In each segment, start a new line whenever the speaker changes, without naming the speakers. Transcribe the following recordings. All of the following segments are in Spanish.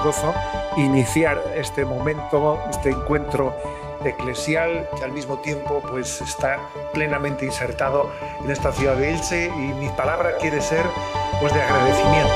gozo iniciar este momento, este encuentro eclesial que al mismo tiempo pues está plenamente insertado en esta ciudad de Elche, y mi palabra quiere ser pues de agradecimiento.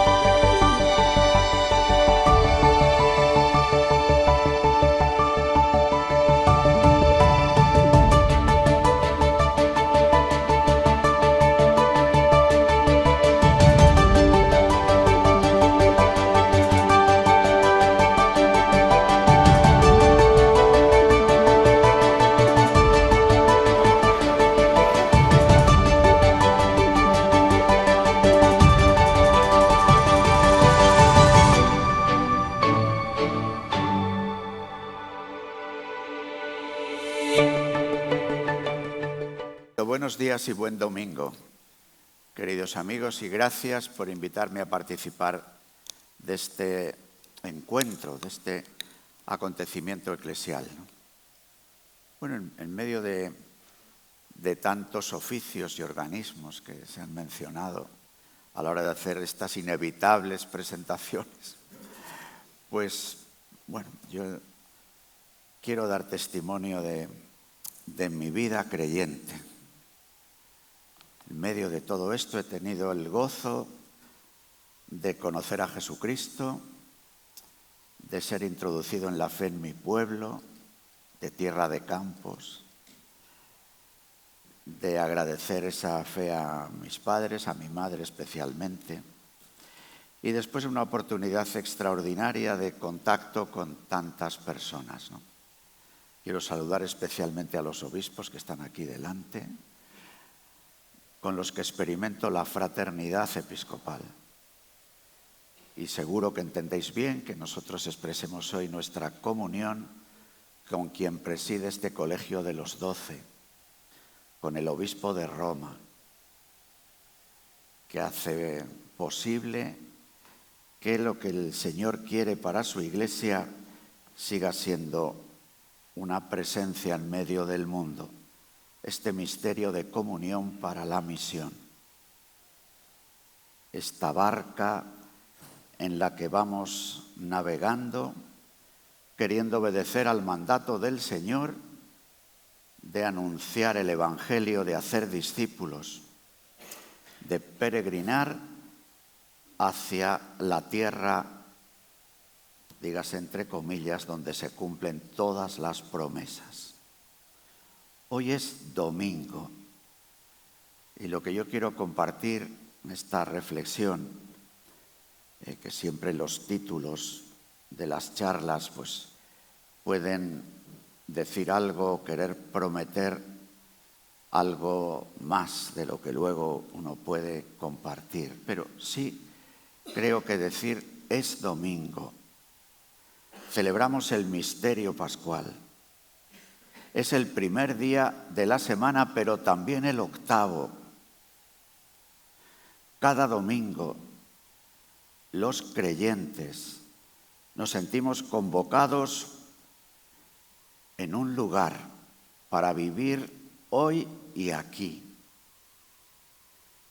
Buenos días y buen domingo, queridos amigos, y gracias por invitarme a participar de este encuentro, de este acontecimiento eclesial. Bueno, en medio de tantos oficios y organismos que se han mencionado a la hora de hacer estas inevitables presentaciones, pues, bueno, yo quiero dar testimonio de mi vida creyente. En medio de todo esto he tenido el gozo de conocer a Jesucristo, de ser introducido en la fe en mi pueblo, de Tierra de Campos, de agradecer esa fe a mis padres, a mi madre especialmente, y después una oportunidad extraordinaria de contacto con tantas personas, ¿no? Quiero saludar especialmente a los obispos que están aquí delante, con los que experimento la fraternidad episcopal. Y seguro que entendéis bien que nosotros expresemos hoy nuestra comunión con quien preside este colegio de los 12, con el obispo de Roma, que hace posible que lo que el Señor quiere para su Iglesia siga siendo una presencia en medio del mundo. Este misterio de comunión para la misión. Esta barca en la que vamos navegando, queriendo obedecer al mandato del Señor de anunciar el Evangelio, de hacer discípulos, de peregrinar hacia la tierra, dígase entre comillas, donde se cumplen todas las promesas. Hoy es domingo, y lo que yo quiero compartir en esta reflexión, que siempre los títulos de las charlas pues, pueden decir algo, querer prometer algo más de lo que luego uno puede compartir, pero sí creo que decir es domingo. Celebramos el misterio pascual. Es el primer día de la semana, pero también el octavo. Cada domingo, los creyentes nos sentimos convocados en un lugar para vivir hoy y aquí.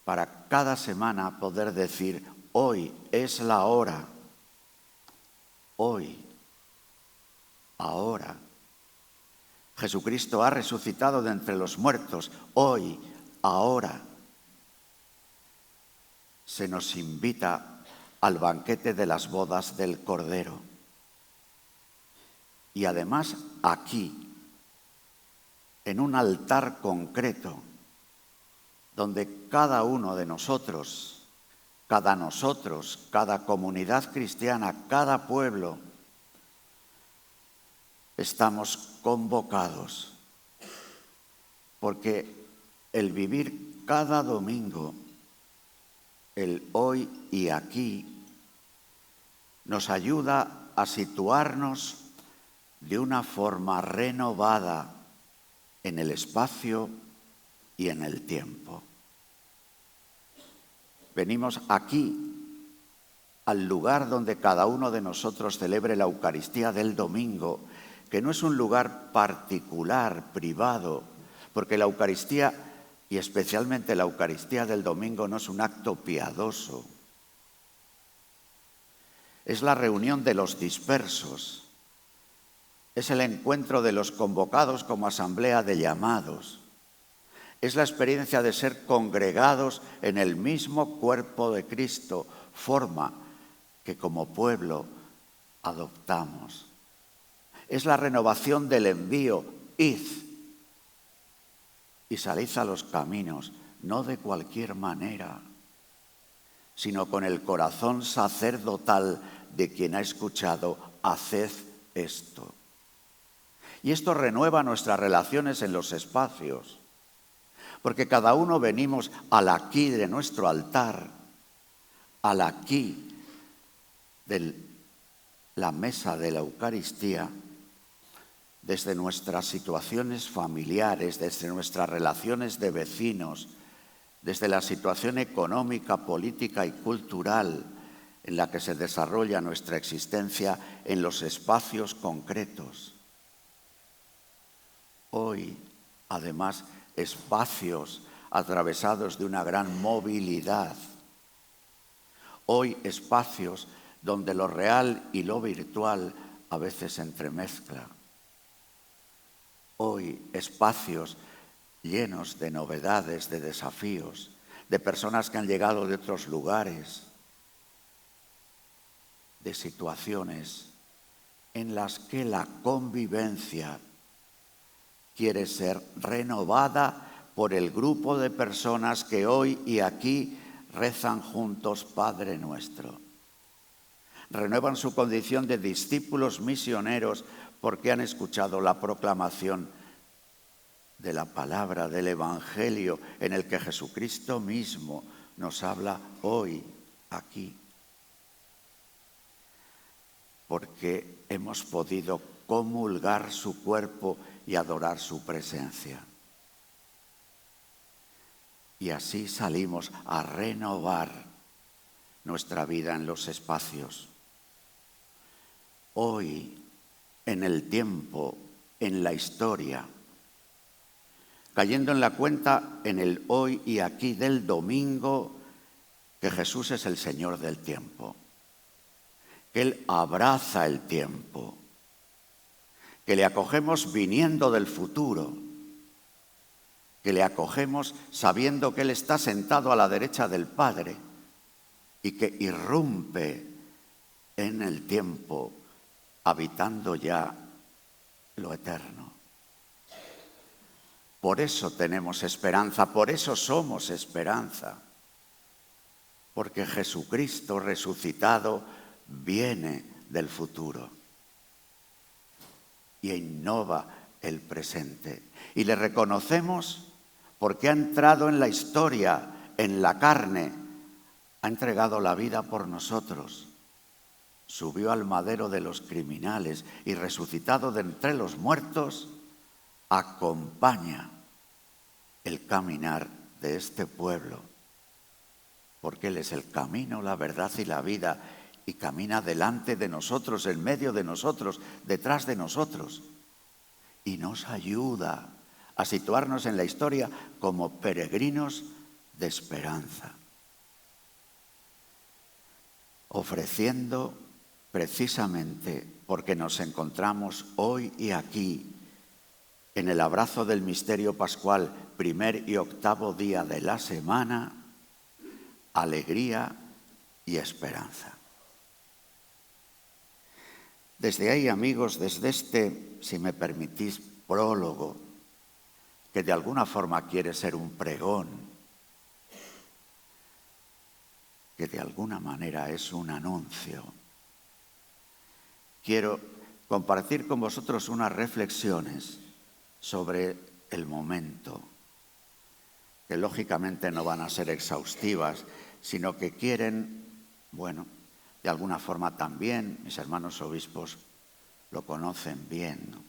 Para cada semana poder decir, hoy es la hora, hoy, ahora. Jesucristo ha resucitado de entre los muertos, hoy, ahora. Se nos invita al banquete de las bodas del Cordero. Y además aquí, en un altar concreto, donde cada uno de nosotros, cada comunidad cristiana, cada pueblo, estamos convocados, porque el vivir cada domingo, el hoy y aquí, nos ayuda a situarnos de una forma renovada en el espacio y en el tiempo. Venimos aquí, al lugar donde cada uno de nosotros celebre la Eucaristía del domingo, que no es un lugar particular, privado, porque la Eucaristía, y especialmente la Eucaristía del domingo, no es un acto piadoso. es la reunión de los dispersos, es el encuentro de los convocados como asamblea de llamados, es la experiencia de ser congregados en el mismo cuerpo de Cristo, forma que como pueblo adoptamos. Es la renovación del envío, id y salid a los caminos, no de cualquier manera, sino con el corazón sacerdotal de quien ha escuchado, haced esto. Y esto renueva nuestras relaciones en los espacios, porque cada uno venimos al aquí de nuestro altar, al aquí de la mesa de la Eucaristía, desde nuestras situaciones familiares, desde nuestras relaciones de vecinos, desde la situación económica, política y cultural en la que se desarrolla nuestra existencia en los espacios concretos. Hoy, además, espacios atravesados de una gran movilidad. Hoy, espacios donde lo real y lo virtual a veces se entremezcla. Hoy, espacios llenos de novedades, de desafíos, de personas que han llegado de otros lugares, de situaciones en las que la convivencia quiere ser renovada por el grupo de personas que hoy y aquí rezan juntos Padre Nuestro. Renuevan su condición de discípulos misioneros porque han escuchado la proclamación de la palabra del Evangelio en el que Jesucristo mismo nos habla hoy, aquí. Porque hemos podido comulgar su cuerpo y adorar su presencia. Y así salimos a renovar nuestra vida en los espacios. Hoy, en el tiempo, en la historia, cayendo en la cuenta en el hoy y aquí del domingo, que Jesús es el Señor del tiempo, que Él abraza el tiempo, que le acogemos viniendo del futuro, que le acogemos sabiendo que Él está sentado a la derecha del Padre y que irrumpe en el tiempo, habitando ya lo eterno. Por eso tenemos esperanza, por eso somos esperanza, porque Jesucristo resucitado viene del futuro y innova el presente. Y le reconocemos porque ha entrado en la historia, en la carne, ha entregado la vida por nosotros, subió al madero de los criminales y resucitado de entre los muertos, acompaña el caminar de este pueblo, porque Él es el camino, la verdad y la vida, y camina delante de nosotros, en medio de nosotros, detrás de nosotros, y nos ayuda a situarnos en la historia como peregrinos de esperanza, ofreciendo precisamente porque nos encontramos hoy y aquí en el abrazo del misterio pascual, primer y octavo día de la semana, alegría y esperanza. Desde ahí, amigos, desde este, si me permitís, prólogo, que de alguna forma quiere ser un pregón, que de alguna manera es un anuncio, quiero compartir con vosotros unas reflexiones sobre el momento, que lógicamente no van a ser exhaustivas, sino que quieren, bueno, de alguna forma también, mis hermanos obispos lo conocen bien, ¿no?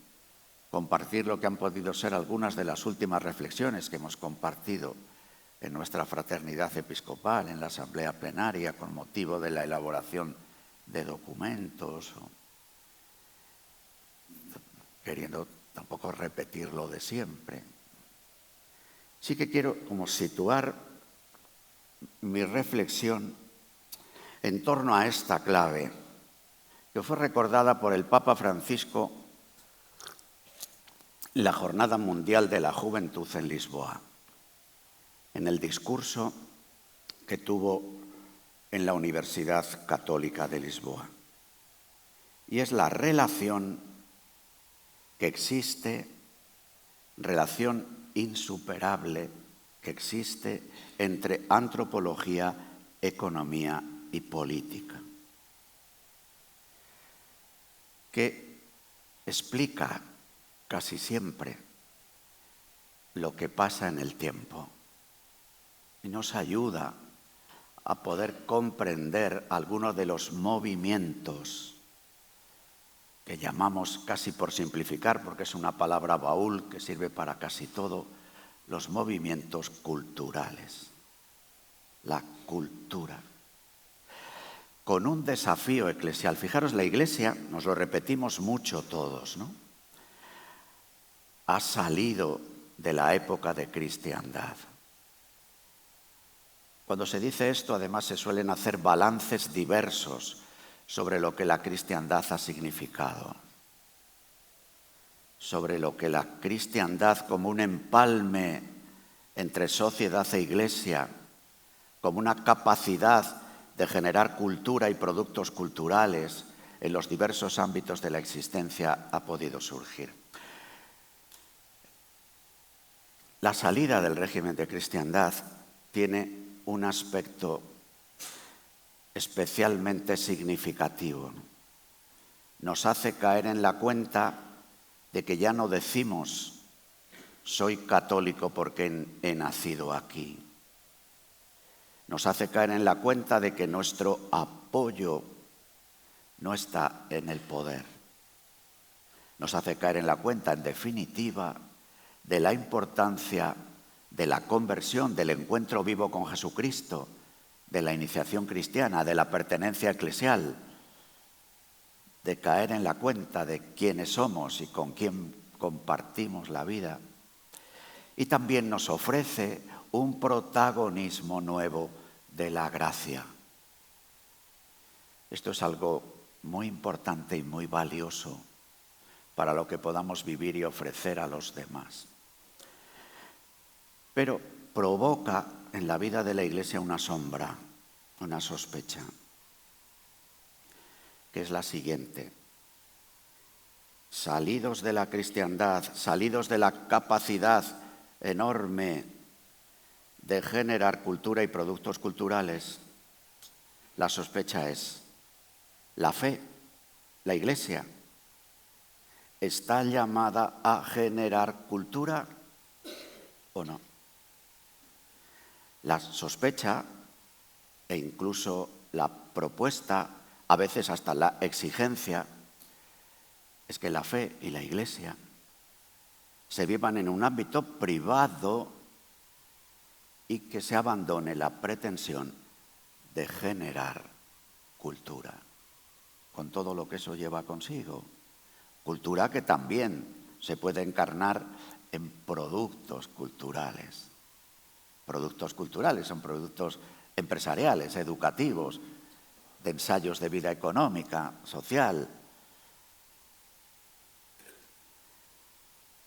Compartir lo que han podido ser algunas de las últimas reflexiones que hemos compartido en nuestra fraternidad episcopal, en la asamblea plenaria, con motivo de la elaboración de documentos, queriendo tampoco repetir lo de siempre. Sí que quiero como situar mi reflexión en torno a esta clave, que fue recordada por el Papa Francisco en la Jornada Mundial de la Juventud en Lisboa, en el discurso que tuvo en la Universidad Católica de Lisboa. Y es la relación que existe, relación insuperable que existe entre antropología, economía y política, que explica casi siempre lo que pasa en el tiempo y nos ayuda a poder comprender algunos de los movimientos que llamamos, casi por simplificar, porque es una palabra baúl que sirve para casi todo, los movimientos culturales. La cultura. Con un desafío eclesial. Fijaros, la Iglesia, nos lo repetimos mucho todos, ¿no? Ha salido de la época de cristiandad. Cuando se dice esto, además, se suelen hacer balances diversos sobre lo que la cristiandad ha significado, sobre lo que la cristiandad como un empalme entre sociedad e Iglesia, como una capacidad de generar cultura y productos culturales en los diversos ámbitos de la existencia ha podido surgir. La salida del régimen de cristiandad tiene un aspecto especialmente significativo. Nos hace caer en la cuenta de que ya no decimos soy católico porque he nacido aquí. Nos hace caer en la cuenta de que nuestro apoyo no está en el poder. Nos hace caer en la cuenta, en definitiva, de la importancia de la conversión, del encuentro vivo con Jesucristo, de la iniciación cristiana, de la pertenencia eclesial, de caer en la cuenta de quiénes somos y con quién compartimos la vida. Y también nos ofrece un protagonismo nuevo de la gracia. Esto es algo muy importante y muy valioso para lo que podamos vivir y ofrecer a los demás. Pero provoca en la vida de la Iglesia una sombra, una sospecha, que es la siguiente. Salidos de la cristiandad, salidos de la capacidad enorme de generar cultura y productos culturales, la sospecha es, la fe, la Iglesia, ¿está llamada a generar cultura o no? La sospecha e incluso la propuesta, a veces hasta la exigencia, es que la fe y la Iglesia se vivan en un ámbito privado y que se abandone la pretensión de generar cultura, con todo lo que eso lleva consigo. Cultura que también se puede encarnar en productos culturales. Productos culturales son productos empresariales, educativos, de ensayos de vida económica, social.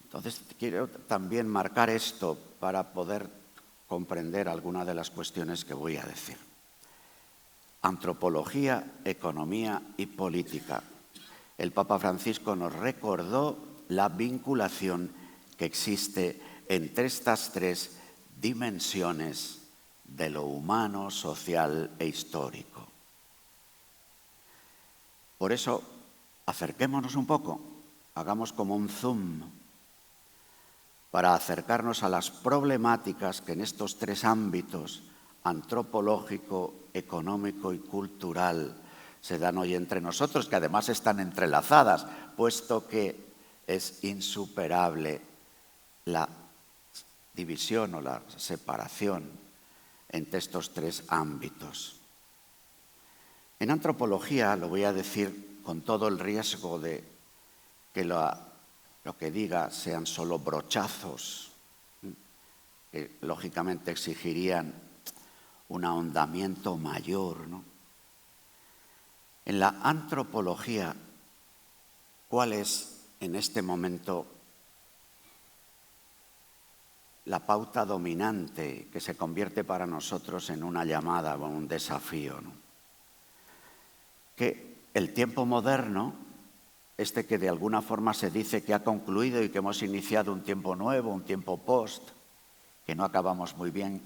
Entonces, quiero también marcar esto para poder comprender algunas de las cuestiones que voy a decir. Antropología, economía y política. El Papa Francisco nos recordó la vinculación que existe entre estas tres dimensiones de lo humano, social e histórico. Por eso, acerquémonos un poco, hagamos como un zoom para acercarnos a las problemáticas que en estos tres ámbitos, antropológico, económico y cultural, se dan hoy entre nosotros, que además están entrelazadas, puesto que es insuperable la división o la separación entre estos tres ámbitos. En antropología, lo voy a decir con todo el riesgo de que lo que diga sean solo brochazos, que lógicamente exigirían un ahondamiento mayor, ¿no? En la antropología, ¿cuál es en este momento la pauta dominante que se convierte para nosotros en una llamada o un desafío, ¿no? Que el tiempo moderno, que de alguna forma se dice que ha concluido y que hemos iniciado un tiempo nuevo, un tiempo post, que no acabamos muy bien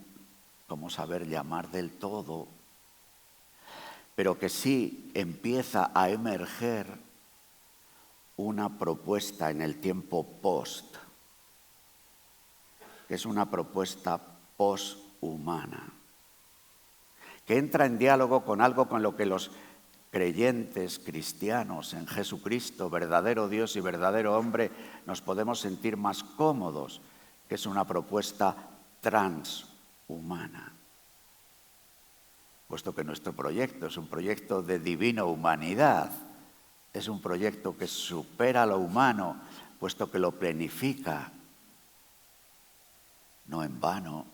como saber llamar del todo, pero que sí empieza a emerger una propuesta en el tiempo post, que es una propuesta poshumana, que entra en diálogo con algo con lo que los creyentes cristianos en Jesucristo, verdadero Dios y verdadero hombre, nos podemos sentir más cómodos, que es una propuesta transhumana. Puesto que nuestro proyecto es un proyecto de divina humanidad, es un proyecto que supera lo humano, puesto que lo planifica. No en vano,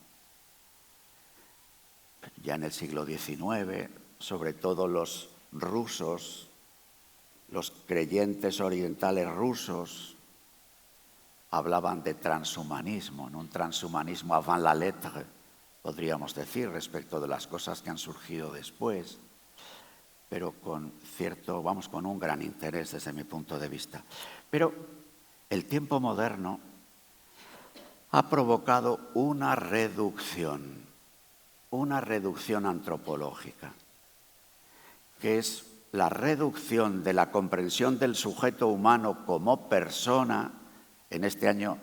ya en el siglo XIX, sobre todo los rusos, los creyentes orientales rusos, hablaban de transhumanismo, ¿no? Un transhumanismo avant la lettre, podríamos decir, respecto de las cosas que han surgido después, pero con un gran interés desde mi punto de vista. Pero el tiempo moderno ha provocado una reducción antropológica, que es la reducción de la comprensión del sujeto humano como persona en este año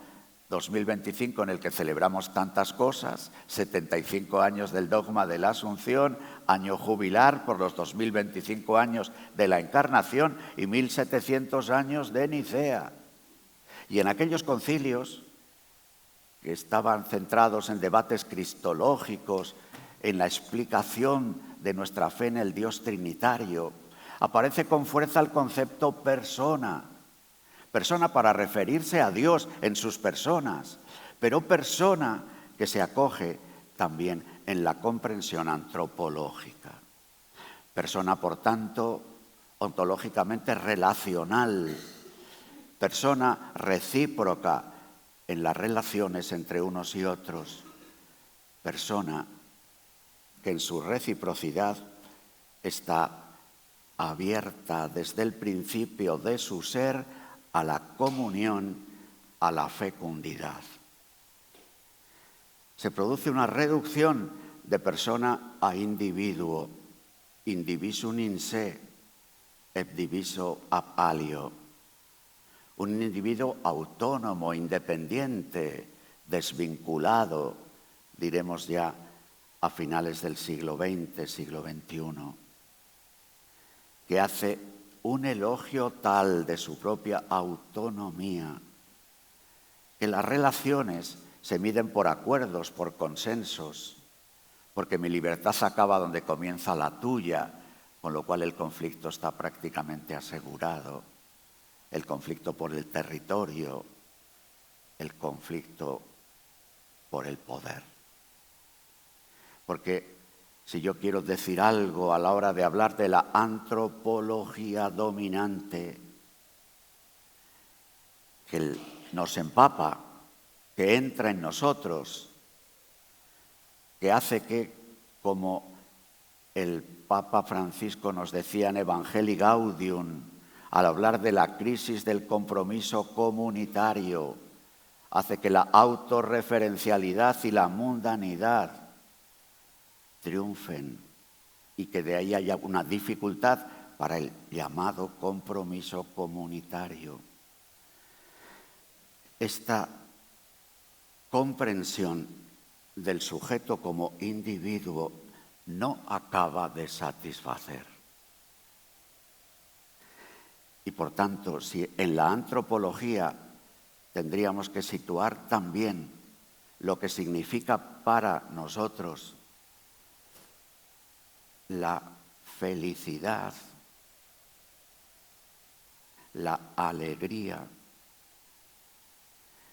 2025 en el que celebramos tantas cosas, 75 años del dogma de la Asunción, año jubilar por los 2025 años de la Encarnación y 1700 años de Nicea. Y en aquellos concilios que estaban centrados en debates cristológicos, en la explicación de nuestra fe en el Dios trinitario, aparece con fuerza el concepto persona. Persona para referirse a Dios en sus personas, pero persona que se acoge también en la comprensión antropológica. Persona, por tanto, ontológicamente relacional, persona recíproca en las relaciones entre unos y otros, persona que en su reciprocidad está abierta desde el principio de su ser a la comunión, a la fecundidad. Se produce una reducción de persona a individuo, indivisum in se, et diviso ab alio. Un individuo autónomo, independiente, desvinculado, diremos ya a finales del siglo XX, siglo XXI, que hace un elogio tal de su propia autonomía, que las relaciones se miden por acuerdos, por consensos, porque mi libertad acaba donde comienza la tuya, con lo cual el conflicto está prácticamente asegurado. El conflicto por el territorio, el conflicto por el poder. Porque si yo quiero decir algo a la hora de hablar de la antropología dominante, que nos empapa, que entra en nosotros, que hace que, como el Papa Francisco nos decía en Evangelii Gaudium, al hablar de la crisis del compromiso comunitario, hace que la autorreferencialidad y la mundanidad triunfen y que de ahí haya una dificultad para el llamado compromiso comunitario. Esta comprensión del sujeto como individuo no acaba de satisfacer. Y por tanto, si en la antropología tendríamos que situar también lo que significa para nosotros la felicidad, la alegría,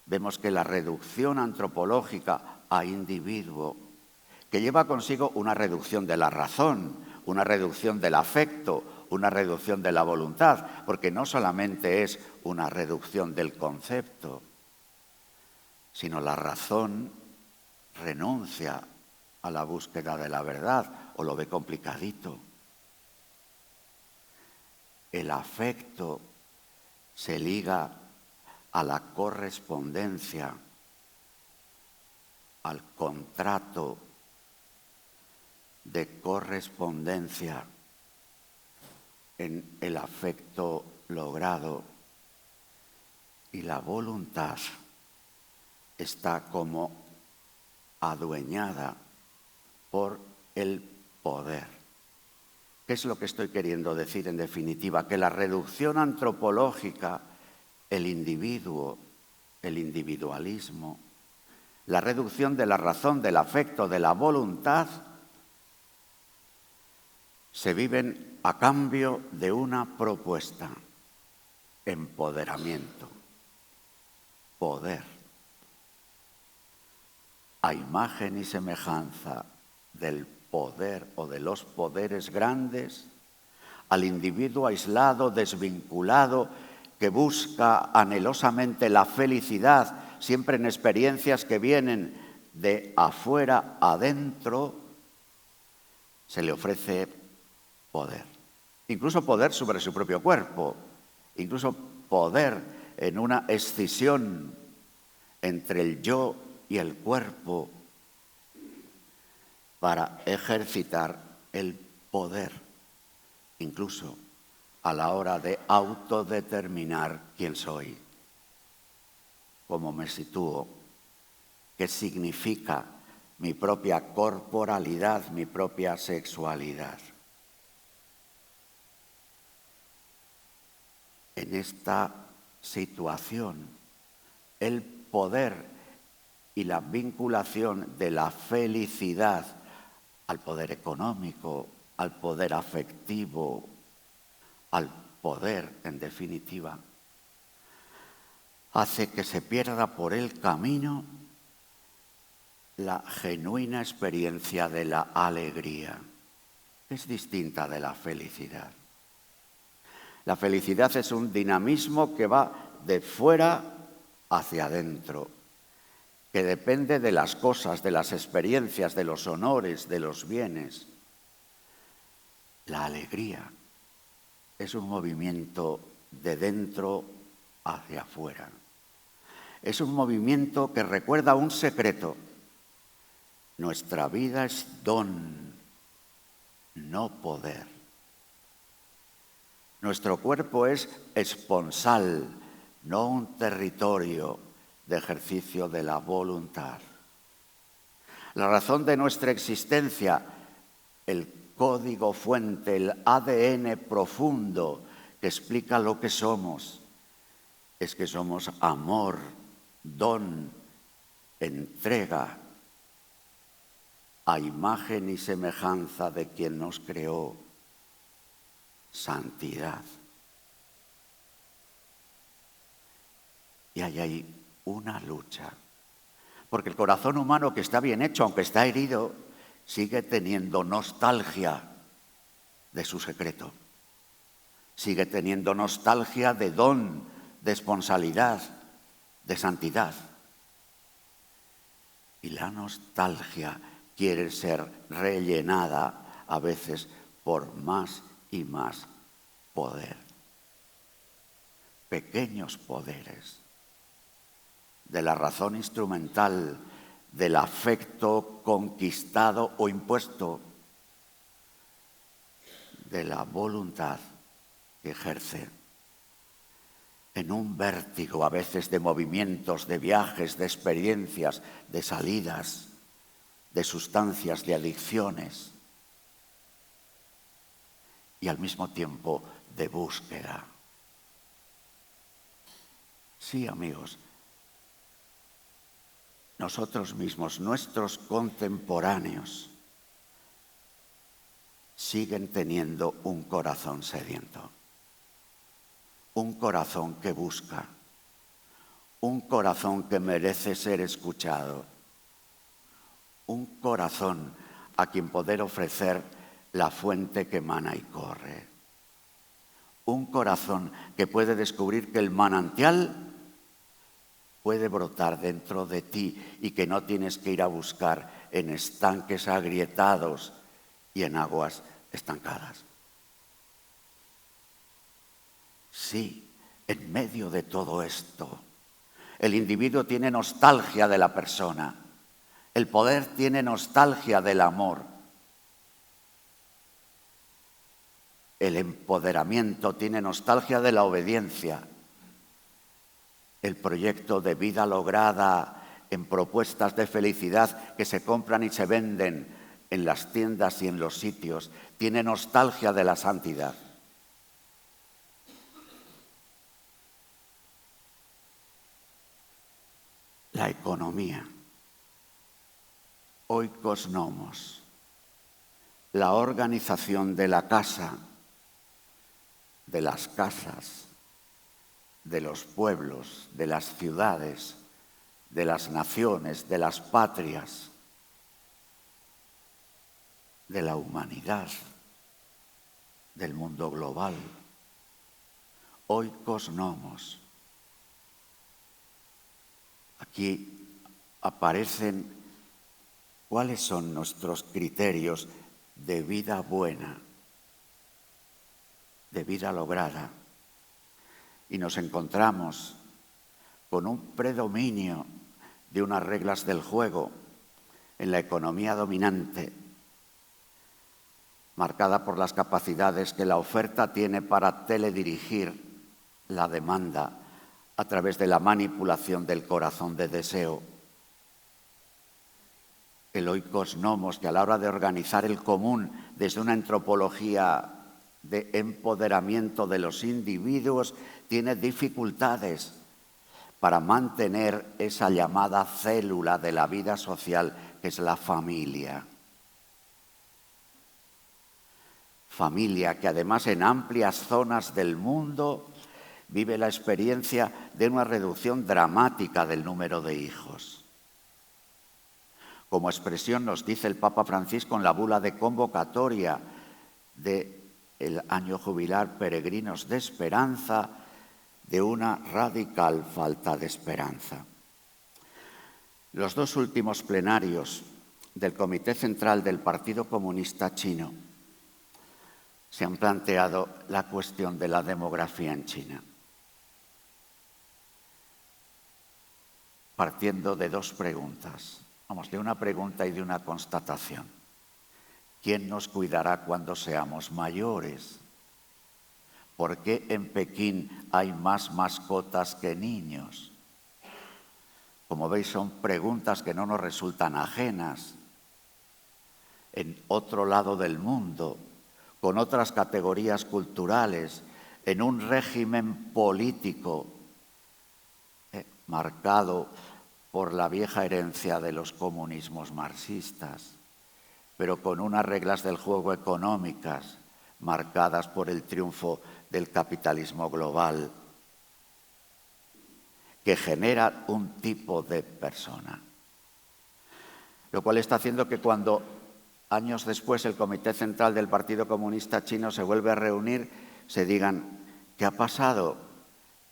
vemos que la reducción antropológica a individuo, que lleva consigo una reducción de la razón, una reducción del afecto, una reducción de la voluntad, porque no solamente es una reducción del concepto, sino la razón renuncia a la búsqueda de la verdad o lo ve complicadito. El afecto se liga a la correspondencia, al contrato de correspondencia en el afecto logrado, y la voluntad está como adueñada por el poder. ¿Qué es lo que estoy queriendo decir en definitiva? Que la reducción antropológica, el individuo, el individualismo, la reducción de la razón, del afecto, de la voluntad, se viven a cambio de una propuesta: empoderamiento, poder, a imagen y semejanza del poder o de los poderes grandes, al individuo aislado, desvinculado, que busca anhelosamente la felicidad, siempre en experiencias que vienen de afuera adentro, se le ofrece poder. Incluso poder sobre su propio cuerpo, incluso poder en una escisión entre el yo y el cuerpo para ejercitar el poder, incluso a la hora de autodeterminar quién soy, cómo me sitúo, qué significa mi propia corporalidad, mi propia sexualidad. En esta situación, el poder y la vinculación de la felicidad al poder económico, al poder afectivo, al poder, en definitiva, hace que se pierda por el camino la genuina experiencia de la alegría, que es distinta de la felicidad. La felicidad es un dinamismo que va de fuera hacia adentro, que depende de las cosas, de las experiencias, de los honores, de los bienes. La alegría es un movimiento de dentro hacia afuera. Es un movimiento que recuerda un secreto. Nuestra vida es don, no poder. Nuestro cuerpo es esponsal, no un territorio de ejercicio de la voluntad. La razón de nuestra existencia, el código fuente, el ADN profundo que explica lo que somos, es que somos amor, don, entrega, a imagen y semejanza de quien nos creó, santidad. Y hay ahí una lucha, porque el corazón humano, que está bien hecho, aunque está herido, sigue teniendo nostalgia de su secreto, sigue teniendo nostalgia de don, de esponsalidad, de santidad. Y la nostalgia quiere ser rellenada a veces por más y más poder, pequeños poderes, de la razón instrumental, del afecto conquistado o impuesto, de la voluntad que ejerce en un vértigo a veces de movimientos, de viajes, de experiencias, de salidas, de sustancias, de adicciones, y al mismo tiempo de búsqueda. Sí, amigos, nosotros mismos, nuestros contemporáneos, siguen teniendo un corazón sediento, un corazón que busca, un corazón que merece ser escuchado, un corazón a quien poder ofrecer la fuente que emana y corre. un corazón que puede descubrir que el manantial puede brotar dentro de ti y que no tienes que ir a buscar en estanques agrietados y en aguas estancadas. Sí, en medio de todo esto, el individuo tiene nostalgia de la persona, el poder tiene nostalgia del amor, el empoderamiento tiene nostalgia de la obediencia, el proyecto de vida lograda en propuestas de felicidad que se compran y se venden en las tiendas y en los sitios, tiene nostalgia de la santidad. La economía, oikos nomos, la organización de la casa, de las casas, de los pueblos, de las ciudades, de las naciones, de las patrias, de la humanidad, del mundo global. Oikos nomos. Aquí aparecen cuáles son nuestros criterios de vida buena, de vida lograda. Y nos encontramos con un predominio de unas reglas del juego en la economía dominante, marcada por las capacidades que la oferta tiene para teledirigir la demanda a través de la manipulación del corazón de deseo. El oikos nomos, que a la hora de organizar el común desde una antropología de empoderamiento de los individuos, tiene dificultades para mantener esa llamada célula de la vida social, que es la familia. Familia que además en amplias zonas del mundo vive la experiencia de una reducción dramática del número de hijos. Como expresión nos dice el Papa Francisco en la bula de convocatoria del año jubilar Peregrinos de Esperanza, de una radical falta de esperanza. Los dos últimos plenarios del Comité Central del Partido Comunista Chino se han planteado la cuestión de la demografía en China, partiendo de dos preguntas, de una pregunta y de una constatación. ¿Quién nos cuidará cuando seamos mayores? ¿Por qué en Pekín hay más mascotas que niños? Como veis, son preguntas que no nos resultan ajenas. En otro lado del mundo, con otras categorías culturales, en un régimen político marcado por la vieja herencia de los comunismos marxistas, pero con unas reglas del juego económicas marcadas por el triunfo del capitalismo global, que genera un tipo de persona. Lo cual está haciendo que cuando años después el Comité Central del Partido Comunista Chino se vuelve a reunir, se digan, ¿qué ha pasado?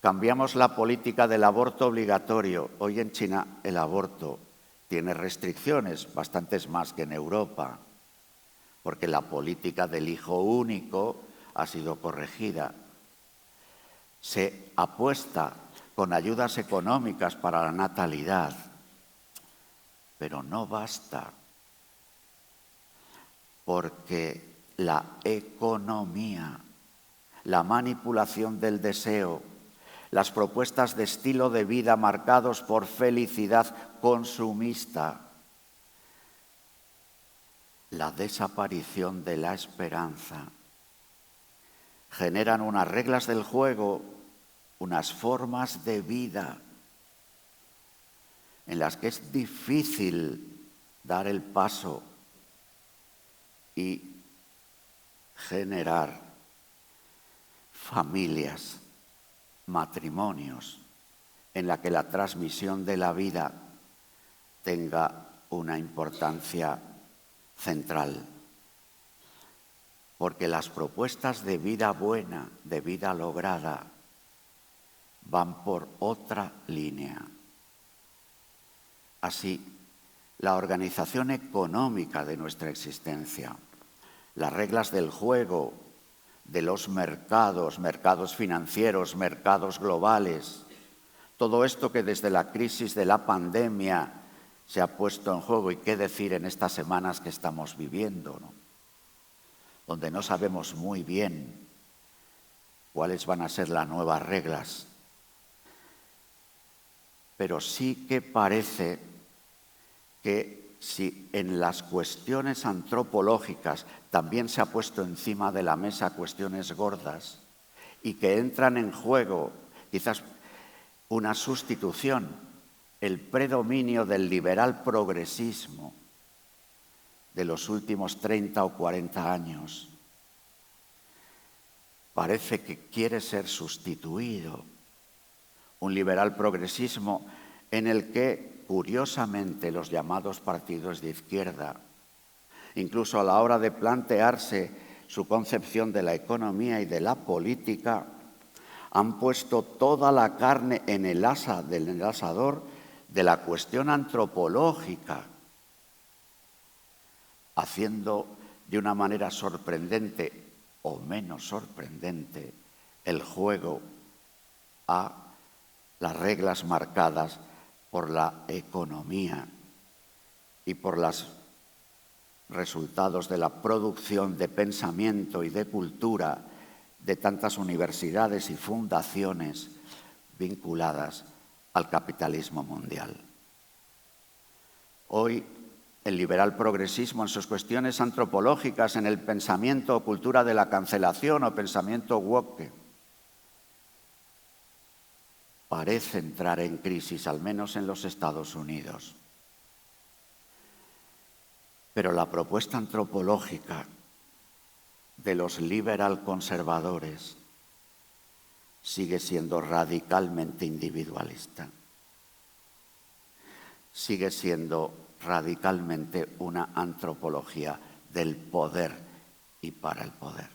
Cambiamos la política del aborto obligatorio. Hoy en China el aborto tiene restricciones, bastantes más que en Europa, porque la política del hijo único ha sido corregida. Se apuesta con ayudas económicas para la natalidad, pero no basta, porque la economía, la manipulación del deseo, las propuestas de estilo de vida marcados por felicidad consumista, la desaparición de la esperanza, generan unas reglas del juego, unas formas de vida en las que es difícil dar el paso y generar familias, matrimonios, en la que la transmisión de la vida tenga una importancia central. porque las propuestas de vida buena, de vida lograda, van por otra línea. Así, la organización económica de nuestra existencia, las reglas del juego, de los mercados, mercados financieros, mercados globales, todo esto que desde la crisis de la pandemia se ha puesto en juego, y qué decir en estas semanas que estamos viviendo, ¿no? Donde no sabemos muy bien cuáles van a ser las nuevas reglas. Pero sí que parece que si en las cuestiones antropológicas también se ha puesto encima de la mesa cuestiones gordas y que entran en juego quizás una sustitución, el predominio del liberal progresismo de los últimos 30 o 40 años, parece que quiere ser sustituido. Un liberal progresismo en el que, curiosamente, los llamados partidos de izquierda, incluso a la hora de plantearse su concepción de la economía y de la política, han puesto toda la carne en el asador de la cuestión antropológica, haciendo de una manera sorprendente o menos sorprendente el juego a las reglas marcadas por la economía y por los resultados de la producción de pensamiento y de cultura de tantas universidades y fundaciones vinculadas al capitalismo mundial. Hoy, el liberal progresismo en sus cuestiones antropológicas, en el pensamiento o cultura de la cancelación o pensamiento woke, parece entrar en crisis, al menos en los Estados Unidos. Pero la propuesta antropológica de los liberal conservadores sigue siendo radicalmente individualista. Sigue siendo radicalmente una antropología del poder y para el poder.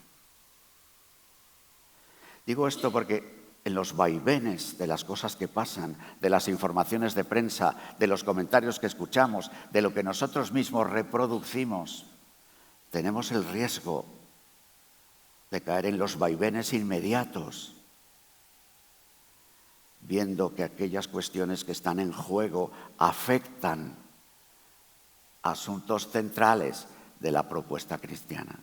Digo esto porque en los vaivenes de las cosas que pasan, de las informaciones de prensa, de los comentarios que escuchamos, de lo que nosotros mismos reproducimos, tenemos el riesgo de caer en los vaivenes inmediatos, viendo que aquellas cuestiones que están en juego afectan asuntos centrales de la propuesta cristiana,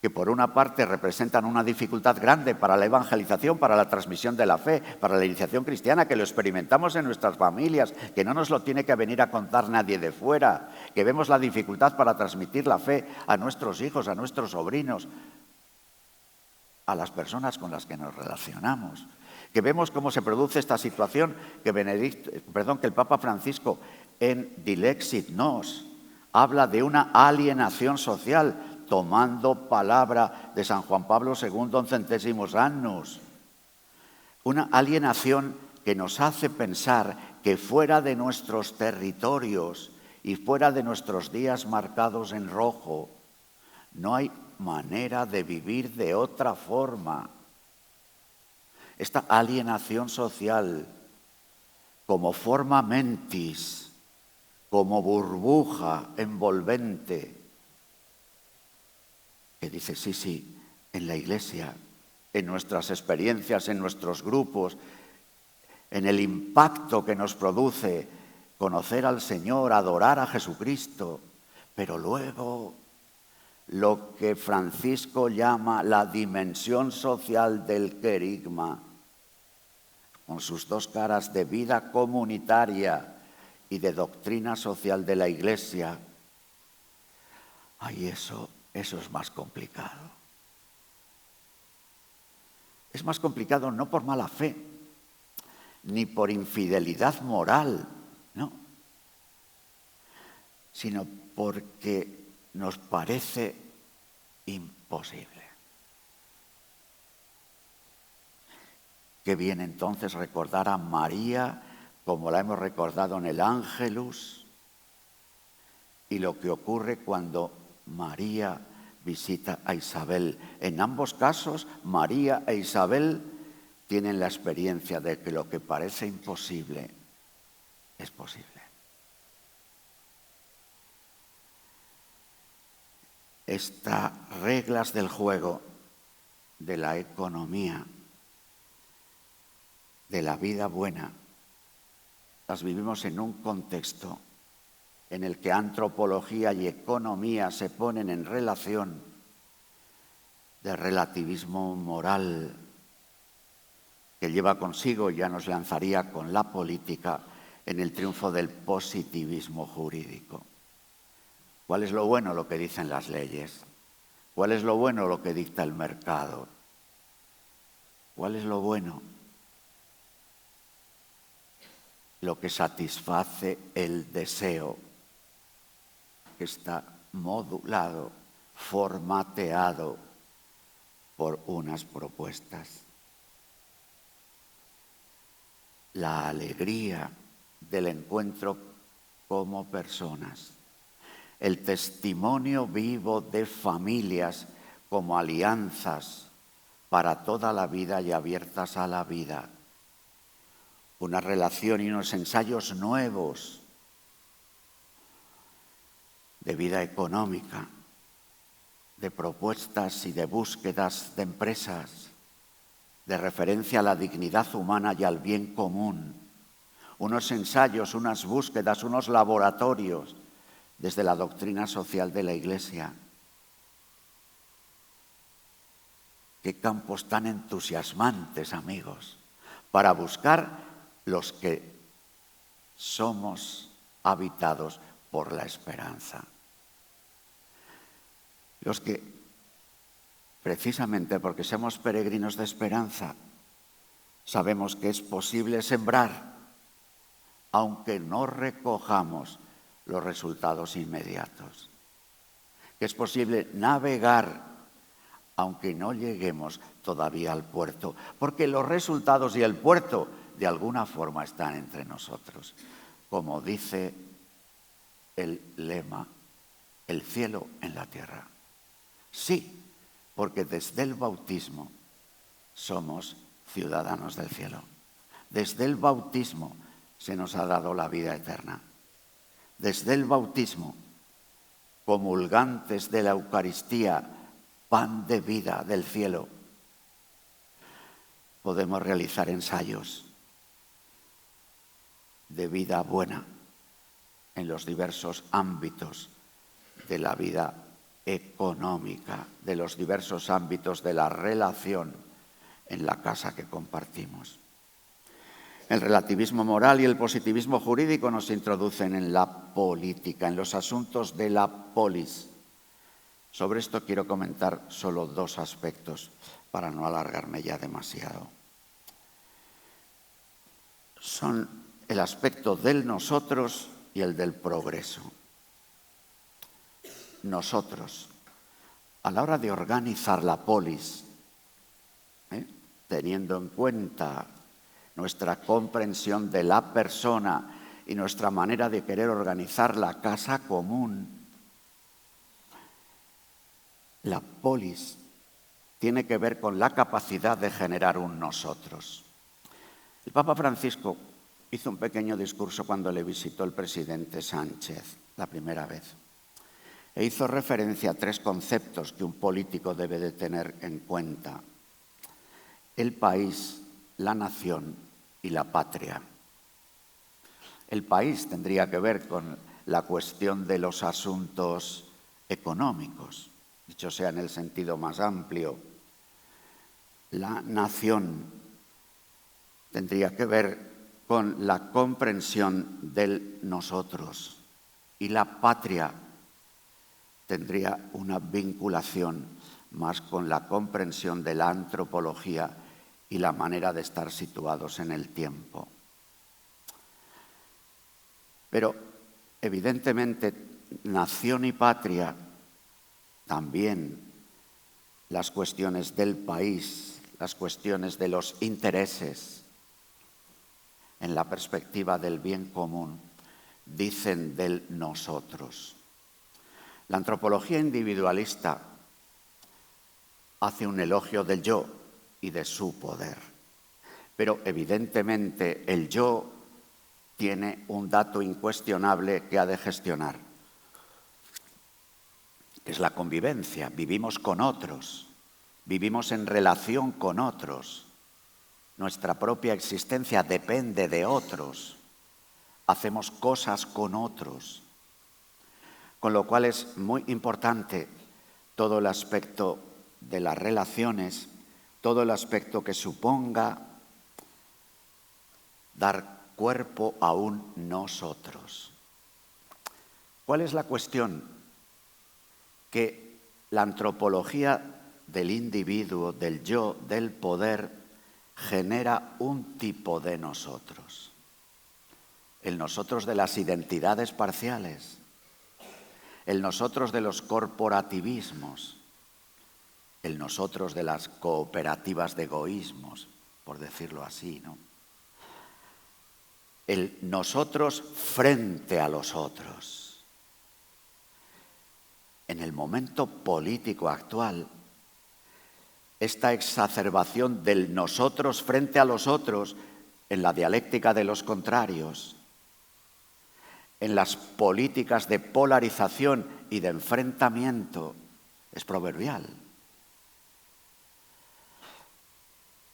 que por una parte representan una dificultad grande para la evangelización, para la transmisión de la fe, para la iniciación cristiana, que lo experimentamos en nuestras familias, que no nos lo tiene que venir a contar nadie de fuera, que vemos la dificultad para transmitir la fe a nuestros hijos, a nuestros sobrinos, a las personas con las que nos relacionamos, que vemos cómo se produce esta situación que el Papa Francisco en Dilexit Nos habla de una alienación social, tomando palabra de San Juan Pablo II en Centésimos Annus. Una alienación que nos hace pensar que fuera de nuestros territorios y fuera de nuestros días marcados en rojo, no hay manera de vivir de otra forma. Esta alienación social, como forma mentis, como burbuja envolvente, que dice, sí, en la Iglesia, en nuestras experiencias, en nuestros grupos, en el impacto que nos produce conocer al Señor, adorar a Jesucristo, pero luego lo que Francisco llama la dimensión social del querigma, con sus dos caras de vida comunitaria y de doctrina social de la Iglesia. Ay, eso es más complicado. Es más complicado no por mala fe, ni por infidelidad moral, no, sino porque nos parece imposible. Qué bien entonces recordar a María como la hemos recordado en el Ángelus, y lo que ocurre cuando María visita a Isabel. En ambos casos, María e Isabel tienen la experiencia de que lo que parece imposible es posible. Estas reglas del juego, de la economía, de la vida buena, las vivimos en un contexto en el que antropología y economía se ponen en relación de relativismo moral que lleva consigo, ya nos lanzaría con la política, en el triunfo del positivismo jurídico. ¿Cuál es lo bueno? Lo que dicen las leyes. ¿Cuál es lo bueno? Lo que dicta el mercado. ¿Cuál es lo bueno? Lo que satisface el deseo, que está modulado, formateado por unas propuestas. La alegría del encuentro como personas, el testimonio vivo de familias como alianzas para toda la vida y abiertas a la vida, una relación y unos ensayos nuevos de vida económica, de propuestas y de búsquedas de empresas, de referencia a la dignidad humana y al bien común, unos ensayos, unas búsquedas, unos laboratorios desde la doctrina social de la Iglesia. Qué campos tan entusiasmantes, amigos, para buscar los que somos habitados por la esperanza. Los que, precisamente porque somos peregrinos de esperanza, sabemos que es posible sembrar, aunque no recojamos los resultados inmediatos. Que es posible navegar, aunque no lleguemos todavía al puerto, porque los resultados y el puerto de alguna forma están entre nosotros. Como dice el lema, el cielo en la tierra. Sí, porque desde el bautismo somos ciudadanos del cielo. Desde el bautismo se nos ha dado la vida eterna. Desde el bautismo, comulgantes de la Eucaristía, pan de vida del cielo, podemos realizar ensayos de vida buena en los diversos ámbitos de la vida económica, de los diversos ámbitos de la relación en la casa que compartimos. El relativismo moral y el positivismo jurídico nos introducen en la política, en los asuntos de la polis. Sobre esto quiero comentar solo dos aspectos para no alargarme ya demasiado. Son el aspecto del nosotros y el del progreso. Nosotros, a la hora de organizar la polis, teniendo en cuenta nuestra comprensión de la persona y nuestra manera de querer organizar la casa común, la polis tiene que ver con la capacidad de generar un nosotros. El Papa Francisco hizo un pequeño discurso cuando le visitó el presidente Sánchez la primera vez. E hizo referencia a tres conceptos que un político debe de tener en cuenta: el país, la nación y la patria. El país tendría que ver con la cuestión de los asuntos económicos, dicho sea en el sentido más amplio. La nación tendría que ver con la comprensión del nosotros, y la patria tendría una vinculación más con la comprensión de la antropología y la manera de estar situados en el tiempo. Pero, evidentemente, nación y patria, también las cuestiones del país, las cuestiones de los intereses, en la perspectiva del bien común, dicen del nosotros. La antropología individualista hace un elogio del yo y de su poder. Pero evidentemente el yo tiene un dato incuestionable que ha de gestionar. Es la convivencia. Vivimos con otros, vivimos en relación con otros. Nuestra propia existencia depende de otros. Hacemos cosas con otros. Con lo cual es muy importante todo el aspecto de las relaciones, todo el aspecto que suponga dar cuerpo a un nosotros. ¿Cuál es la cuestión? Que la antropología del individuo, del yo, del poder, genera un tipo de nosotros. El nosotros de las identidades parciales, el nosotros de los corporativismos, el nosotros de las cooperativas de egoísmos, por decirlo así, ¿no? El nosotros frente a los otros. En el momento político actual, esta exacerbación del nosotros frente a los otros en la dialéctica de los contrarios, en las políticas de polarización y de enfrentamiento, es proverbial.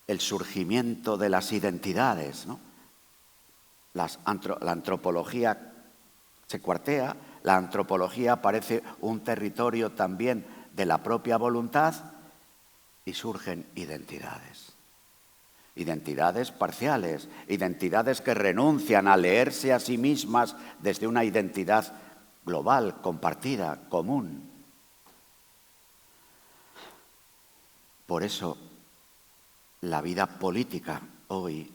El surgimiento de las identidades, ¿no? La antropología se cuartea, la antropología parece un territorio también de la propia voluntad y surgen identidades. Identidades parciales, identidades que renuncian a leerse a sí mismas desde una identidad global, compartida, común. Por eso, la vida política hoy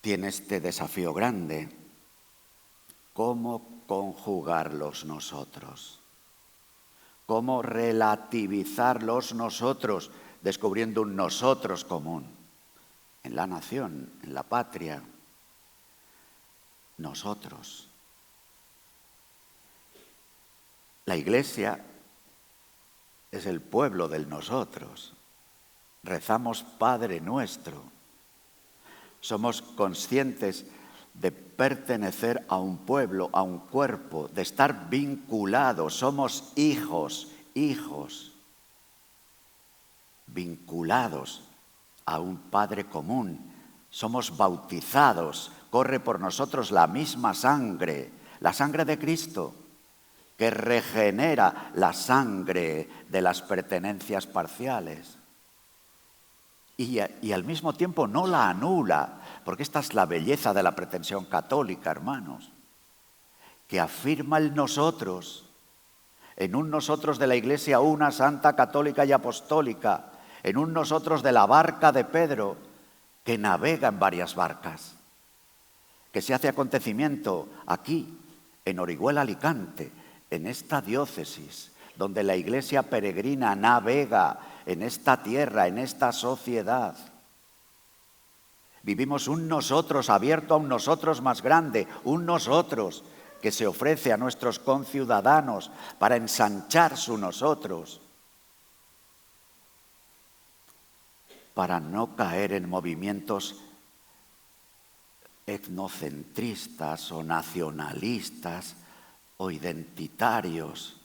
tiene este desafío grande: ¿cómo conjugar los nosotros? ¿Cómo relativizar los nosotros, descubriendo un nosotros común? En la nación, en la patria, nosotros. La Iglesia es el pueblo del nosotros. Rezamos Padre Nuestro. Somos conscientes de pertenecer a un pueblo, a un cuerpo, de estar vinculados. Somos hijos vinculados a un Padre común. Somos bautizados, corre por nosotros la misma sangre, la sangre de Cristo, que regenera la sangre de las pertenencias parciales. Y al mismo tiempo no la anula, porque esta es la belleza de la pretensión católica, hermanos, que afirma el nosotros, en un nosotros de la Iglesia una, santa, católica y apostólica, en un nosotros de la barca de Pedro, que navega en varias barcas, que se hace acontecimiento aquí, en Orihuela, Alicante, en esta diócesis, donde la Iglesia peregrina navega en esta tierra, en esta sociedad. Vivimos un nosotros abierto a un nosotros más grande, un nosotros que se ofrece a nuestros conciudadanos para ensanchar su nosotros, para no caer en movimientos etnocentristas o nacionalistas o identitarios,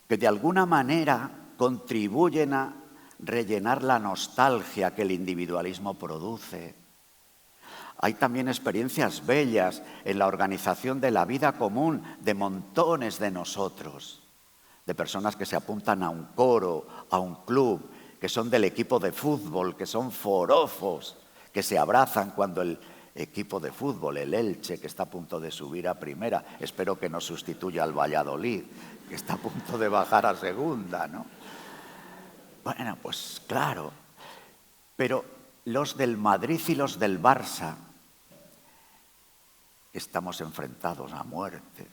que de alguna manera contribuyen a rellenar la nostalgia que el individualismo produce. Hay también experiencias bellas en la organización de la vida común de montones de nosotros, de personas que se apuntan a un coro, a un club, que son del equipo de fútbol, que son forofos, que se abrazan cuando el equipo de fútbol, el Elche, que está a punto de subir a primera, espero que no sustituya al Valladolid, que está a punto de bajar a segunda, ¿no? Bueno, pues claro, pero los del Madrid y los del Barça estamos enfrentados a muerte.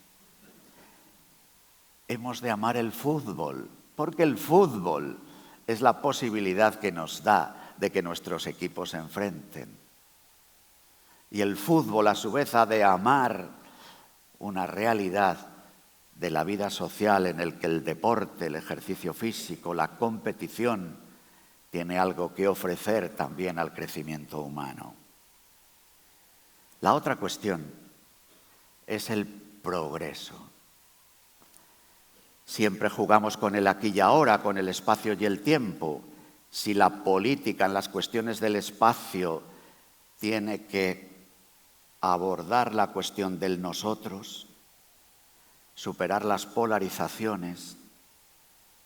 Hemos de amar el fútbol, porque el fútbol es la posibilidad que nos da de que nuestros equipos se enfrenten. Y el fútbol, a su vez, ha de amar una realidad de la vida social en el que el deporte, el ejercicio físico, la competición tiene algo que ofrecer también al crecimiento humano. La otra cuestión es el progreso. Siempre jugamos con el aquí y ahora, con el espacio y el tiempo. Si la política en las cuestiones del espacio tiene que abordar la cuestión del nosotros, superar las polarizaciones,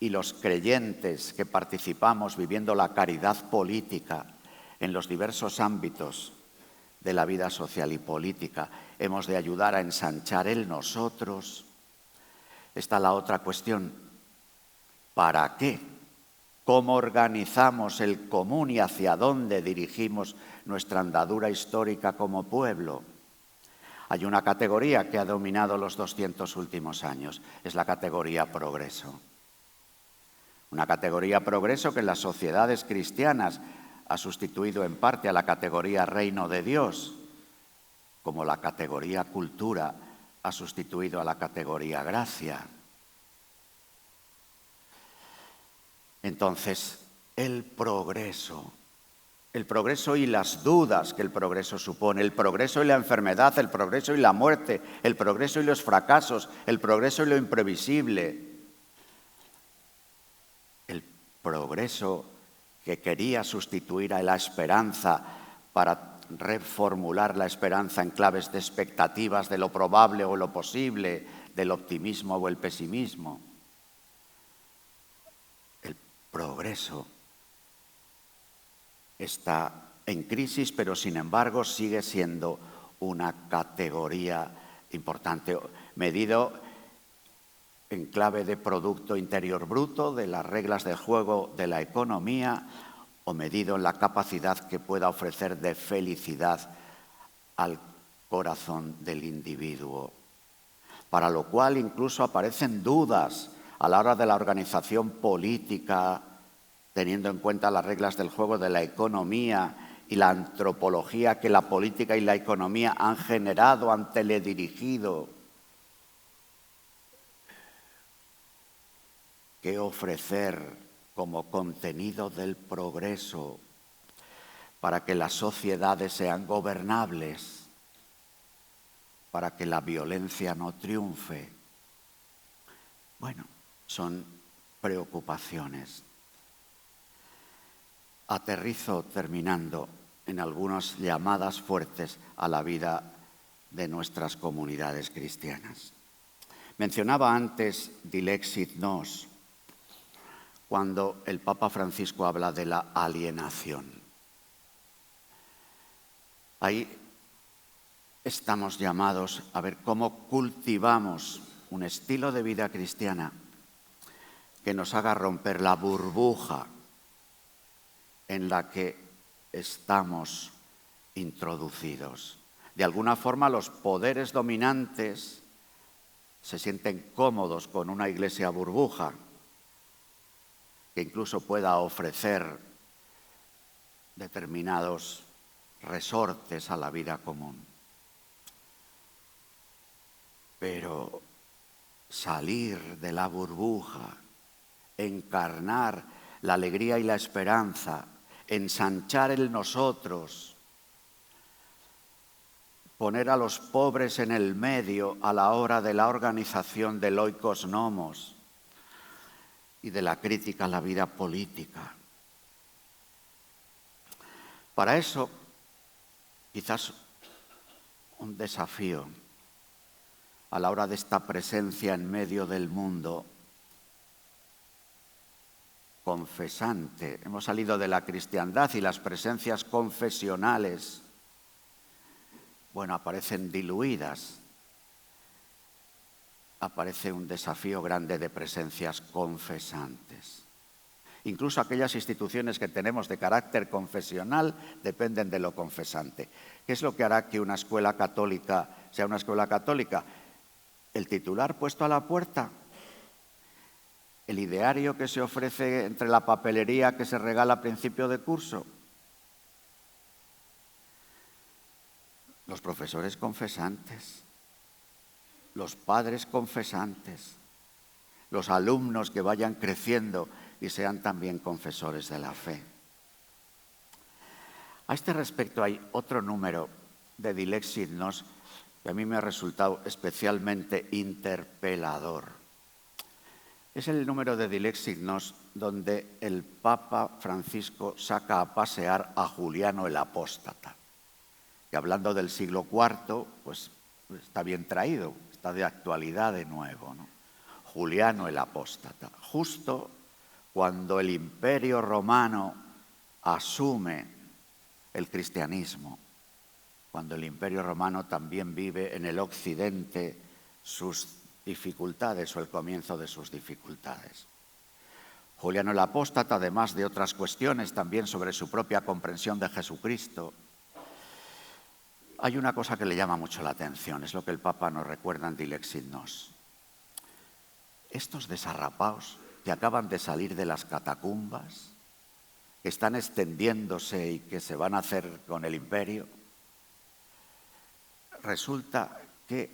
y los creyentes que participamos viviendo la caridad política en los diversos ámbitos de la vida social y política, hemos de ayudar a ensanchar el nosotros. Está la otra cuestión: ¿para qué? ¿Cómo organizamos el común y hacia dónde dirigimos nuestra andadura histórica como pueblo? Hay una categoría que ha dominado los 200 últimos años, es la categoría progreso. Una categoría progreso que en las sociedades cristianas ha sustituido en parte a la categoría reino de Dios, como la categoría cultura ha sustituido a la categoría gracia. Entonces, el progreso y las dudas que el progreso supone, el progreso y la enfermedad, el progreso y la muerte, el progreso y los fracasos, el progreso y lo imprevisible, el progreso que quería sustituir a la esperanza para reformular la esperanza en claves de expectativas de lo probable o lo posible, del optimismo o el pesimismo. El progreso está en crisis, pero sin embargo sigue siendo una categoría importante, medido en clave de Producto Interior Bruto, de las reglas del juego de la economía, o medido en la capacidad que pueda ofrecer de felicidad al corazón del individuo. Para lo cual incluso aparecen dudas a la hora de la organización política, teniendo en cuenta las reglas del juego de la economía y la antropología que la política y la economía han generado, han teledirigido. ¿Qué ofrecer como contenido del progreso para que las sociedades sean gobernables, para que la violencia no triunfe? Bueno, son preocupaciones. Aterrizo, terminando, en algunas llamadas fuertes a la vida de nuestras comunidades cristianas. Mencionaba antes Dilexit Nos, cuando el Papa Francisco habla de la alienación. Ahí estamos llamados a ver cómo cultivamos un estilo de vida cristiana que nos haga romper la burbuja en la que estamos introducidos. De alguna forma, los poderes dominantes se sienten cómodos con una iglesia burbuja que incluso pueda ofrecer determinados resortes a la vida común. Pero salir de la burbuja, encarnar la alegría y la esperanza, ensanchar el nosotros, poner a los pobres en el medio a la hora de la organización del oikos nomos y de la crítica a la vida política. Para eso, quizás un desafío a la hora de esta presencia en medio del mundo confesante. Hemos salido de la cristiandad y las presencias confesionales, bueno, aparecen diluidas. Aparece un desafío grande de presencias confesantes. Incluso aquellas instituciones que tenemos de carácter confesional dependen de lo confesante. ¿Qué es lo que hará que una escuela católica sea una escuela católica? El titular puesto a la puerta, el ideario que se ofrece entre la papelería que se regala a principio de curso, los profesores confesantes, los padres confesantes, los alumnos que vayan creciendo y sean también confesores de la fe. A este respecto hay otro número de Dilexit Nos que a mí me ha resultado especialmente interpelador. Es el número de Dilexit Nos donde el Papa Francisco saca a pasear a Juliano el Apóstata, que hablando del siglo IV, pues está bien traído, está de actualidad de nuevo, ¿no? Juliano el Apóstata, justo cuando el Imperio Romano asume el cristianismo, cuando el Imperio Romano también vive en el occidente sus dificultades o el comienzo de sus dificultades. Juliano el Apóstata, además de otras cuestiones también sobre su propia comprensión de Jesucristo, hay una cosa que le llama mucho la atención, es lo que el Papa nos recuerda en Dilexit Nos. Estos desarrapaos que acaban de salir de las catacumbas, que están extendiéndose y que se van a hacer con el imperio, resulta que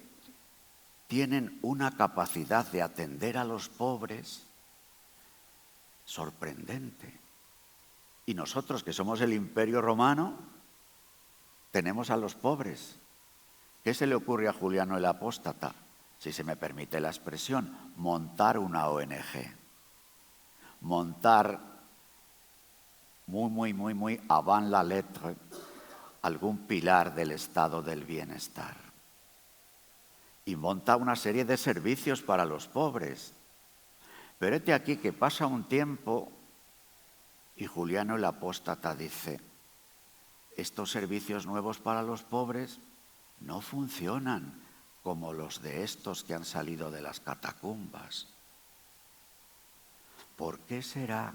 tienen una capacidad de atender a los pobres sorprendente. Y nosotros, que somos el Imperio Romano, tenemos a los pobres. ¿Qué se le ocurre a Juliano el Apóstata? Si se me permite la expresión, montar una ONG. Montar muy avant la lettre algún pilar del estado del bienestar. Y monta una serie de servicios para los pobres. Pero hete aquí que pasa un tiempo y Juliano el Apóstata dice: estos servicios nuevos para los pobres no funcionan como los de estos que han salido de las catacumbas. ¿Por qué será?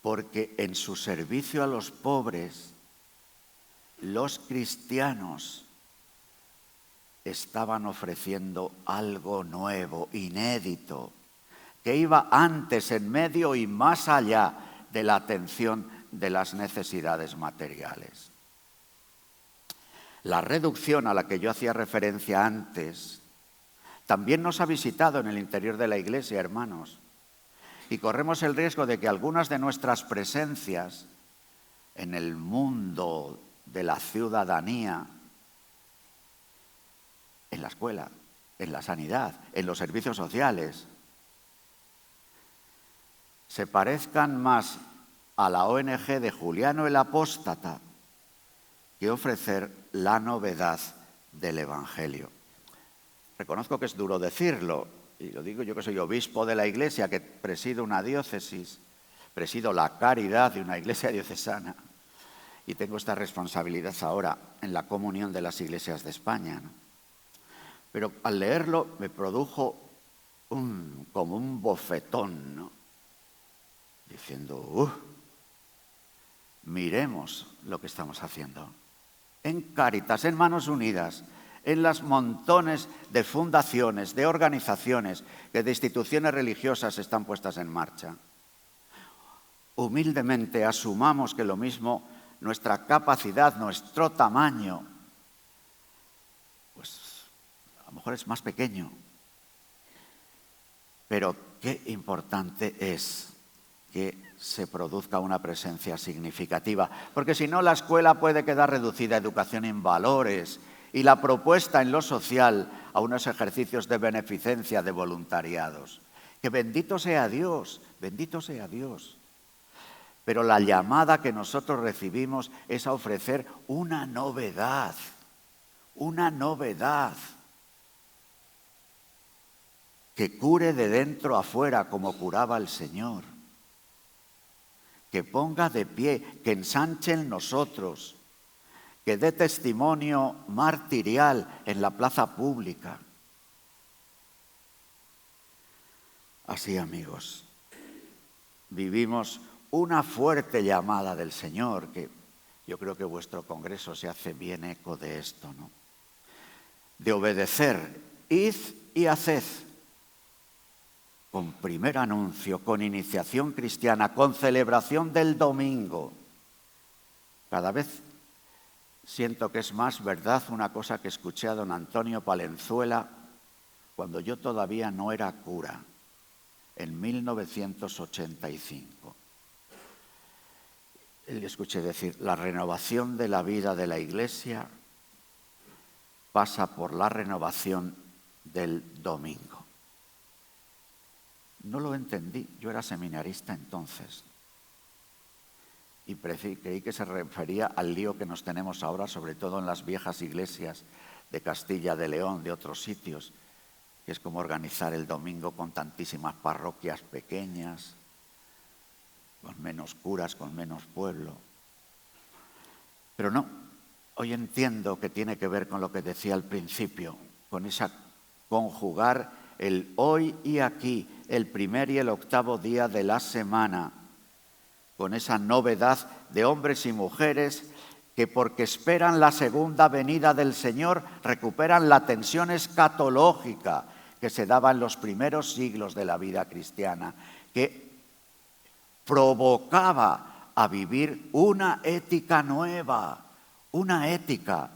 Porque en su servicio a los pobres, los cristianos estaban ofreciendo algo nuevo, inédito, que iba antes, en medio y más allá de la atención de las necesidades materiales. La reducción a la que yo hacía referencia antes también nos ha visitado en el interior de la Iglesia, hermanos, y corremos el riesgo de que algunas de nuestras presencias en el mundo de la ciudadanía, en la escuela, en la sanidad, en los servicios sociales, se parezcan más a la ONG de Juliano el Apóstata que ofrecer la novedad del Evangelio. Reconozco que es duro decirlo, y lo digo yo que soy obispo de la Iglesia, que presido una diócesis, presido la caridad de una iglesia diocesana, y tengo esta responsabilidad ahora en la comunión de las iglesias de España, ¿no? Pero al leerlo me produjo como un bofetón, ¿no? Diciendo, miremos lo que estamos haciendo. En Cáritas, en Manos Unidas, en las montones de fundaciones, de organizaciones, que de instituciones religiosas están puestas en marcha. Humildemente asumamos que lo mismo, nuestra capacidad, nuestro tamaño, pues a lo mejor es más pequeño. Pero qué importante es que se produzca una presencia significativa, porque si no la escuela puede quedar reducida a educación en valores y la propuesta en lo social a unos ejercicios de beneficencia, de voluntariados. Que bendito sea Dios, bendito sea Dios. Pero la llamada que nosotros recibimos es a ofrecer una novedad que cure de dentro a fuera como curaba el Señor, que ponga de pie, que ensanche en nosotros, que dé testimonio martirial en la plaza pública. Así, amigos, vivimos una fuerte llamada del Señor, que yo creo que vuestro congreso se hace bien eco de esto, ¿no? De obedecer, id y haced, con primer anuncio, con iniciación cristiana, con celebración del domingo. Cada vez siento que es más verdad una cosa que escuché a don Antonio Palenzuela cuando yo todavía no era cura, en 1985. Le escuché decir, la renovación de la vida de la Iglesia pasa por la renovación del domingo. No lo entendí, yo era seminarista entonces. Y creí que se refería al lío que nos tenemos ahora, sobre todo en las viejas iglesias de Castilla, de León, de otros sitios, que es como organizar el domingo con tantísimas parroquias pequeñas, con menos curas, con menos pueblo. Pero no, hoy entiendo que tiene que ver con lo que decía al principio, con esa conjugar el hoy y aquí, el primer y el octavo día de la semana, con esa novedad de hombres y mujeres que porque esperan la segunda venida del Señor recuperan la tensión escatológica que se daba en los primeros siglos de la vida cristiana, que provocaba a vivir una ética nueva, una ética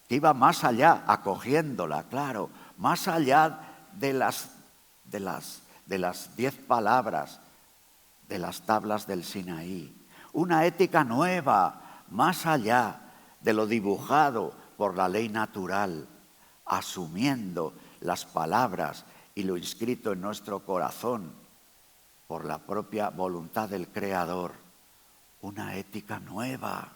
que iba más allá, acogiéndola, claro, más allá de las 10 palabras de las tablas del Sinaí. Una ética nueva, más allá de lo dibujado por la ley natural, asumiendo las palabras y lo inscrito en nuestro corazón por la propia voluntad del Creador. Una ética nueva,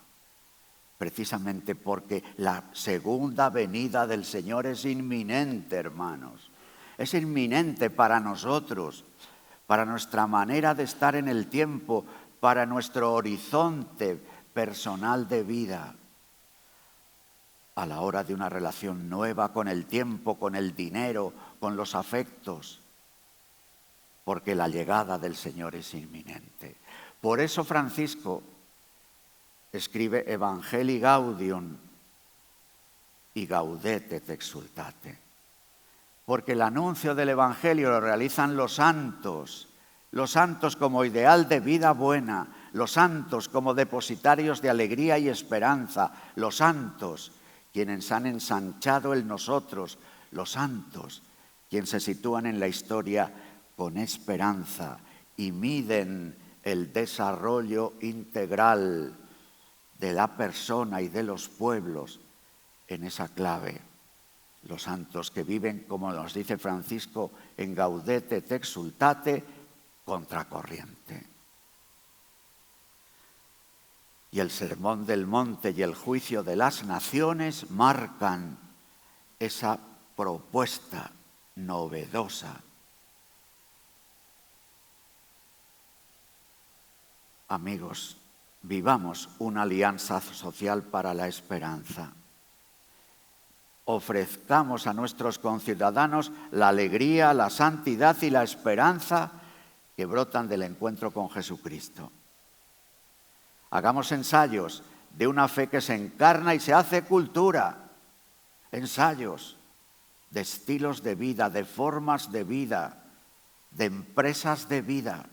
precisamente porque la segunda venida del Señor es inminente, hermanos. Es inminente para nosotros, para nuestra manera de estar en el tiempo, para nuestro horizonte personal de vida, a la hora de una relación nueva con el tiempo, con el dinero, con los afectos, porque la llegada del Señor es inminente. Por eso Francisco escribe Evangelii Gaudium y Gaudete et exsultate, porque el anuncio del Evangelio lo realizan los santos como ideal de vida buena, los santos como depositarios de alegría y esperanza, los santos quienes han ensanchado el nosotros, los santos quienes se sitúan en la historia con esperanza y miden el desarrollo integral de la persona y de los pueblos en esa clave. Los santos que viven, como nos dice Francisco, en Gaudete et exsultate, contracorriente. Y el Sermón del Monte y el Juicio de las Naciones marcan esa propuesta novedosa. Amigos, vivamos una alianza social para la esperanza. Ofrezcamos a nuestros conciudadanos la alegría, la santidad y la esperanza que brotan del encuentro con Jesucristo. Hagamos ensayos de una fe que se encarna y se hace cultura. Ensayos de estilos de vida, de formas de vida, de empresas de vida.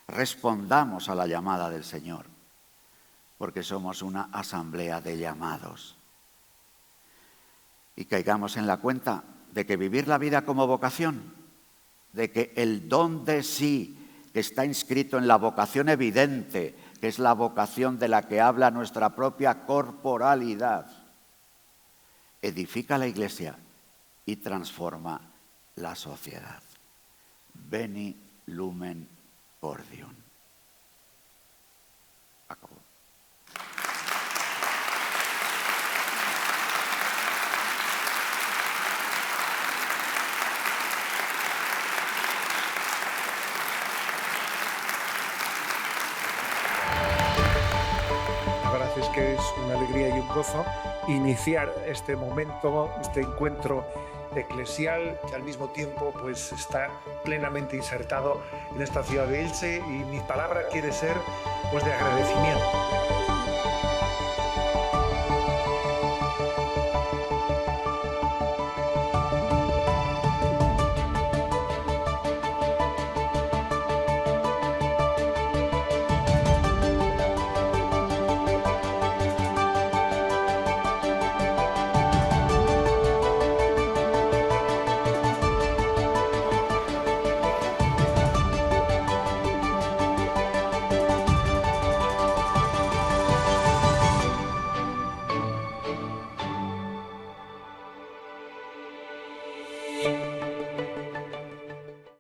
Respondamos a la llamada del Señor, porque somos una asamblea de llamados. Y caigamos en la cuenta de que vivir la vida como vocación, de que el don de sí que está inscrito en la vocación evidente, que es la vocación de la que habla nuestra propia corporalidad, edifica la Iglesia y transforma la sociedad. Veni lumen ordium. Acabó.
Es que es una alegría y un gozo iniciar este momento, este encuentro eclesial que al mismo tiempo pues está plenamente insertado en esta ciudad de Elche, y mi palabra quiere ser pues de agradecimiento.
Dios.